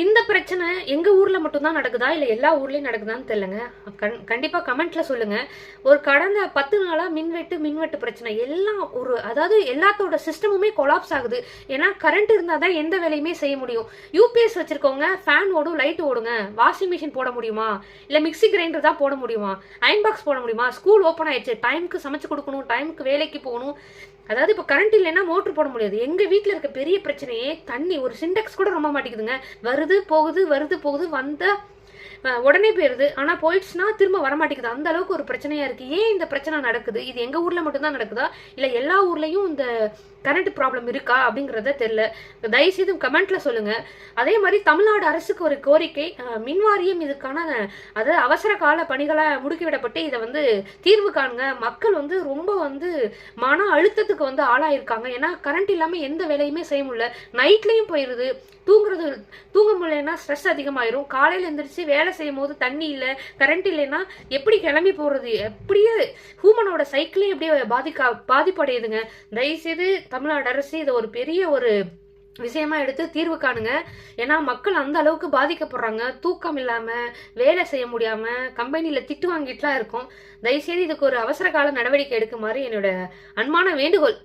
இந்த பிரச்சனை எங்க ஊர்ல மட்டும் தான் நடக்குதா இல்ல எல்லா ஊர்லயும் நடக்குதான்னு தெரியலங்க. கண்டிப்பா கமெண்ட்ல சொல்லுங்க. ஒரு கடந்த 10 நாளா மின்வெட்டு பிரச்சனை எல்லாம் அதாவது எல்லாத்தோட சிஸ்டமுமே கொலாப்ஸ் ஆகுது. ஏன்னா கரண்ட் இருந்தா தான் எந்த வேலையுமே செய்ய முடியும். யூபிஎஸ் வச்சிருக்கவங்க ஃபேன் ஓடும், லைட் ஓடுங்க. வாஷிங் மிஷின் போட முடியுமா, இல்ல மிக்சி கிரைண்டர் தான் போட முடியுமா, அயன் பாக்ஸ் போட முடியுமா, ஸ்கூல் ஓப்பன் ஆயிடுச்சு, டைமுக்கு சமைச்சு கொடுக்கணும், டைமுக்கு வேலைக்கு போகணும். அதாவது இப்போ கரண்ட் இல்லைன்னா மோட்டர் போட முடியாது. எங்க வீட்டில் இருக்க பெரிய பிரச்சனையே தண்ணி. ஒரு சிண்டெக்ஸ் கூட ரொம்ப மாட்டேங்குதுங்க. வருது போகுது வந்தா உடனே போயிருது. ஆனா போயிடுச்சுன்னா திரும்ப வரமாட்டேங்குது. அந்த அளவுக்கு ஒரு பிரச்சனையா இருக்கு. ஏன் இந்த பிரச்சனை நடக்குது? இது எங்க ஊர்ல மட்டும்தான் நடக்குதா இல்ல எல்லா ஊர்லயும் இந்த கரண்ட் ப்ராப்ளம் இருக்கா அப்படிங்கறத தெரியல. தயவுசெய்து கமெண்ட்ல சொல்லுங்க. அதே மாதிரி தமிழ்நாடு அரசுக்கு ஒரு கோரிக்கை, மின்வாரியம் இதுக்கான அதாவது அவசர கால பணிகளை முடுக்கிவிடப்பட்டு இதை தீர்வு காணுங்க. மக்கள் ரொம்ப மன அழுத்தத்துக்கு ஆளாயிருக்காங்க. ஏன்னா கரண்ட் இல்லாம எந்த வேலையுமே செய்ய முடியல. நைட்லயும் போயிருது. தூங்க முடியலன்னா ஸ்ட்ரெஸ் அதிகமாயிரும். காலையில எந்திரிச்சு வேலை செய்யும் போது தண்ணி இல்லை, கரண்ட் இல்லைன்னா எப்படி கிளம்பி போறது? எப்படியே ஹியூமனோட சைக்கிளே எப்படியே பாதிப்படையுதுங்க. தயவுசெய்து தமிழ்நாடு அரசு இதை ஒரு பெரிய விஷயமா எடுத்து தீர்வு காணுங்க. ஏன்னா மக்கள் அந்த அளவுக்கு பாதிக்கப்படுறாங்க. தூக்கம் இல்லாம வேலை செய்ய முடியாம கம்பெனில திட்டு வாங்கிட்டுலாம் இருக்கும். தயவுசெய்து இதுக்கு ஒரு அவசர கால நடவடிக்கை எடுக்குமாறு என்னோட அன்பான வேண்டுகோள்.